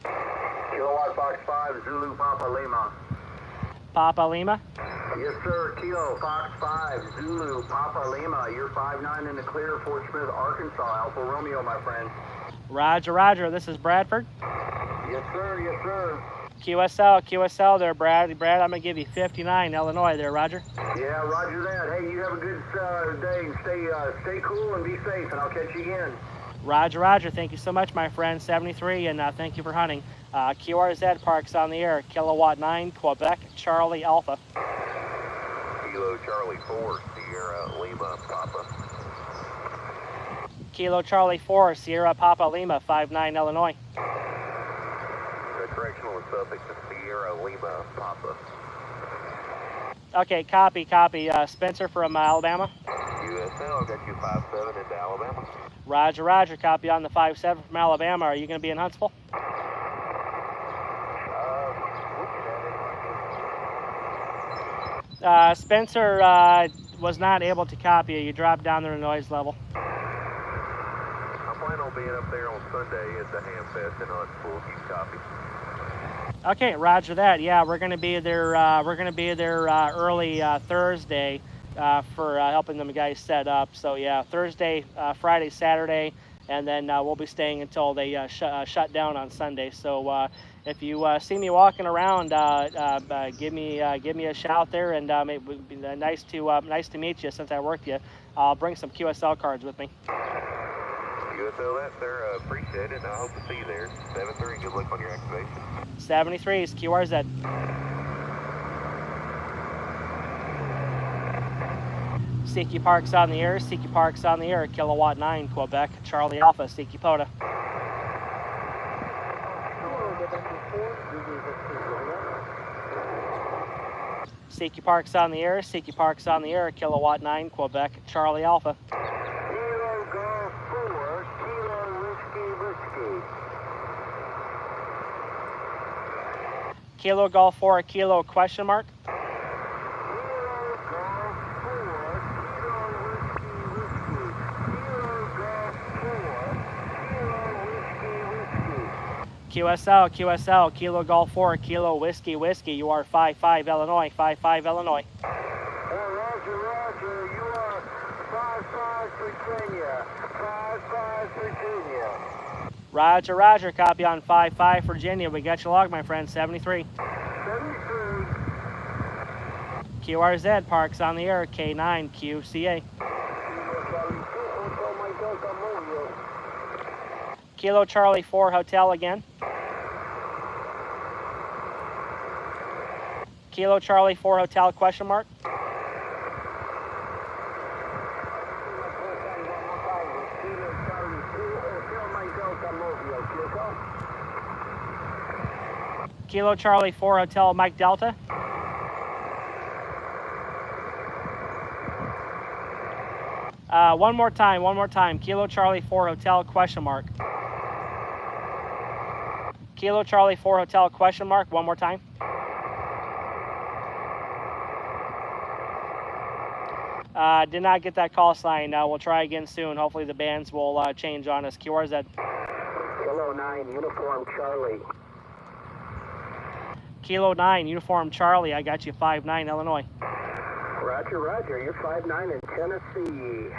Kilowatt Fox 5, Zulu Papa Lima. Papa Lima. Yes, sir. Kilo Fox 5, Zulu Papa Lima. You're 5'9" in the clear, Fort Smith, Arkansas. Alpha Romeo, my friend. Roger. This is Bradford. Yes, sir. QSL there, Brad. I'm going to give you 59, Illinois there, Roger. Yeah, roger that. Hey, you have a good day. Stay cool and be safe, and I'll catch you again. Roger. Thank you so much, my friend. 73, and thank you for hunting. QRZ Parks on the air. Kilowatt 9, Quebec, Charlie Alpha. Kilo Charlie 4, Sierra Lima Papa. Kilo Charlie 4, Sierra Papa Lima, 5'9", Illinois. Correctional and suffix to Sierra Lima Papa. Okay, copy. Spencer from Alabama. USL, I'll get you 5'7" into Alabama. Roger. Copy on the 5'7" from Alabama. Are you going to be in Huntsville? Spencer was not able to copy you. You dropped down their noise level. I plan on being up there on Sunday at the Ham Fest in Huntsville. If you copy. Okay, roger that. Yeah, we're going to be there. We're going to be there early Thursday for helping them guys set up. So yeah, Thursday, Friday, Saturday, and then we'll be staying until they shut down on Sunday. So if you see me walking around, give me a shout there, and it would be nice to meet you. Since I worked you, I'll bring some QSL cards with me. QSL that, sir. Appreciate it. I hope to see you there. 73. Good luck on your activation. 73 is QRZ. CQ Park's on the air. CQ Park's on the air. Kilowatt 9, Quebec. Charlie Alpha. CQ POTA. CQ Park's on the air. CQ Park's on the air. Kilowatt 9, Quebec. Charlie Alpha. Kilo Golf 4, Kilo Whiskey. Kilo Golf 4, Kilo question mark. QSL, Kilo Golf 4, Kilo Whiskey. You are 55 Illinois, 55 Illinois. Roger, you are 55 Virginia, 55 Virginia. Roger, copy on 55 Virginia. We got your log, my friend, 73. 73. QRZ, Park's on the air, K9, QCA. Kilo Charlie 4 Hotel again. Kilo Charlie 4 Hotel question mark. Kilo Charlie 4 Hotel Mike Delta. One more time. Kilo Charlie 4 Hotel question mark. Kilo Charlie 4 Hotel question mark. One more time. Did not get that call sign. We'll try again soon. Hopefully the bands will change on us. QRZ. Kilo 9, Uniform Charlie. Kilo 9, Uniform Charlie. I got you 59 Illinois. Roger, you're 59 in Tennessee.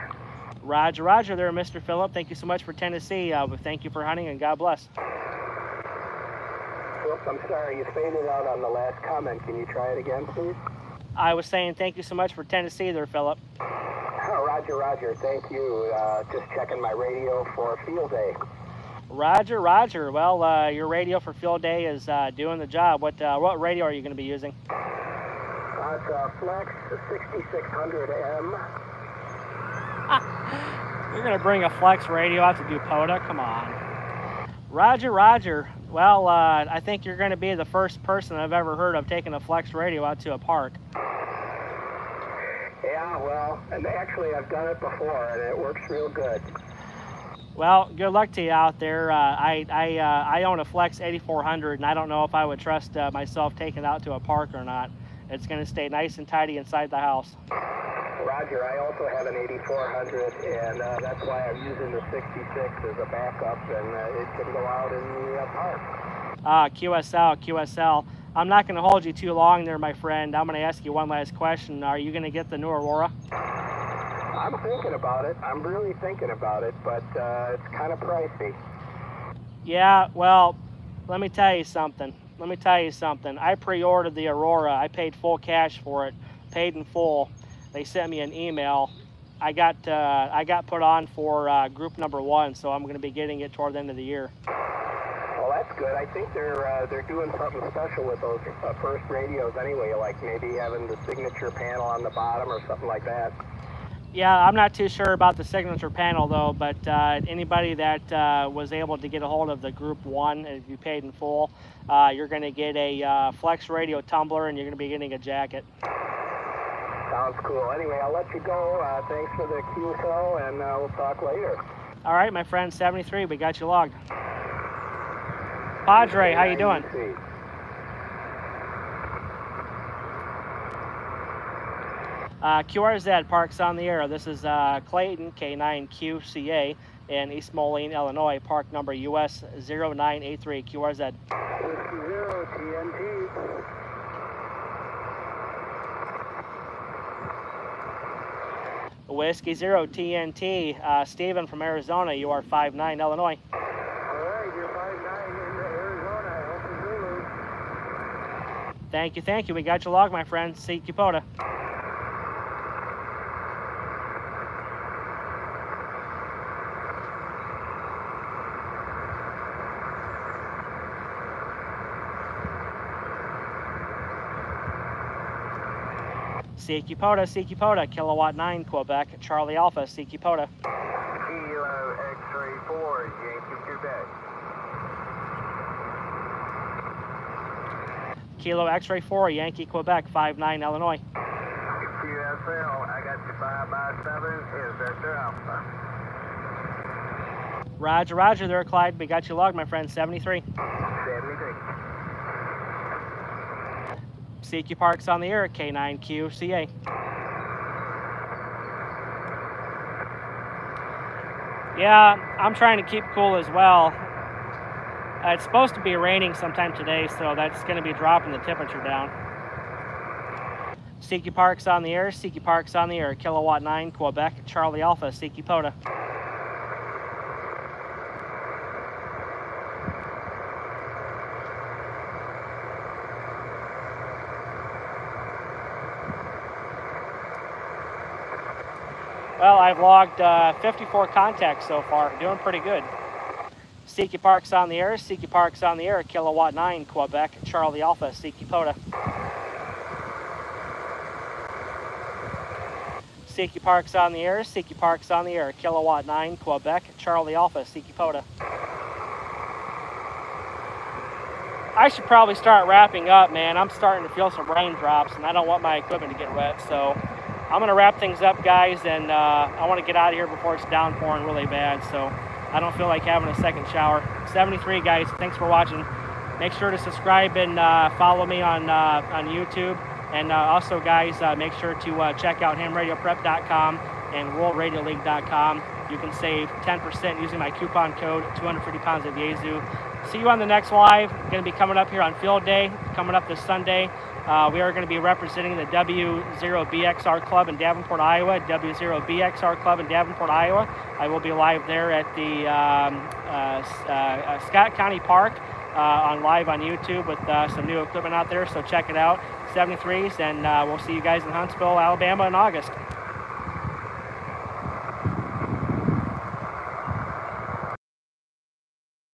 Roger there, Mr. Phillip. Thank you so much for Tennessee. Thank you for hunting, and God bless. Whoops, I'm sorry, you faded out on the last comment. Can you try it again, please? I was saying thank you so much for Tennessee there, Phillip. Oh, Roger, thank you. Just checking my radio for field day. Roger. Well, your radio for field day is doing the job. What radio are you going to be using? It's a Flex 6600M. You're going to bring a Flex radio out to do POTA? Come on. Roger. Well, I think you're going to be the first person I've ever heard of taking a Flex radio out to a park. Yeah, well, and actually I've done it before, and it works real good. Well, good luck to you out there. I own a Flex 8400, and I don't know if I would trust myself taking it out to a park or not. It's going to stay nice and tidy inside the house. Roger, I also have an 8400, and that's why I'm using the 66 as a backup, and it can go out in the park. QSL. I'm not going to hold you too long there, my friend. I'm going to ask you one last question. Are you going to get the new Aurora? I'm thinking about it. I'm really thinking about it, but it's kind of pricey. Yeah, well, let me tell you something. I pre-ordered the Aurora. I paid full cash for it, paid in full. They sent me an email. I got put on for group number 1, so I'm going to be getting it toward the end of the year. Well, that's good. I think they're doing something special with those first radios anyway, like maybe having the signature panel on the bottom or something like that. Yeah, I'm not too sure about the signature panel though, but anybody that was able to get a hold of the Group 1, if you paid in full, you're going to get a Flex radio tumbler, and you're going to be getting a jacket. Sounds cool. Anyway, I'll let you go. Thanks for the QSO, and we'll talk later. All right, my friend, 73, we got you logged. Padre, how you doing? QRZ, Park's on the air. This is Clayton, K9QCA, in East Moline, Illinois. Park number US-0983, QRZ. Whiskey 0, TNT. Whiskey 0 TNT. Stephen from Arizona, you are 5-9 Illinois. All right, you're 5-9 into Arizona. Alpha Zulu. Thank you. We got your log, my friend. Seek POTA. Seek POTA, Kilowatt 9, Quebec, Charlie Alpha, Seek POTA. Kilo X-ray 4, Yankee, Quebec. Kilo X-ray 4, Yankee, Quebec, 5-9 Illinois. QSL, I got you 5x7, is Victor Alpha. Roger there, Clyde. We got you logged, my friend, 73. 73. CQ Parks on the air, K9QCA. Yeah, I'm trying to keep cool as well. It's supposed to be raining sometime today, so that's going to be dropping the temperature down. CQ Parks on the air, Kilowatt 9, Quebec, Charlie Alpha, CQ POTA. Well, I've logged 54 contacts so far, doing pretty good. CQ Parks on the air, Kilowatt 9, Quebec, Charlie Alpha, CQ POTA. CQ Parks on the air, Kilowatt 9, Quebec, Charlie Alpha, CQ POTA. I should probably start wrapping up, man. I'm starting to feel some raindrops, and I don't want my equipment to get wet, so I'm going to wrap things up, guys, and I want to get out of here before it's downpouring really bad, so I don't feel like having a second shower. 73, guys. Thanks for watching. Make sure to subscribe and follow me on YouTube. And also, guys, make sure to check out hamradioprep.com and worldradioleague.com. You can save 10% using my coupon code 250 pounds of Yazoo. See you on the next live. Going to be coming up here on Field Day, coming up this Sunday. We are going to be representing the W0BXR Club in Davenport, Iowa. W0BXR Club in Davenport, Iowa. I will be live there at the Scott County Park live on YouTube with some new equipment out there, so check it out. 73s, and we'll see you guys in Huntsville, Alabama in August.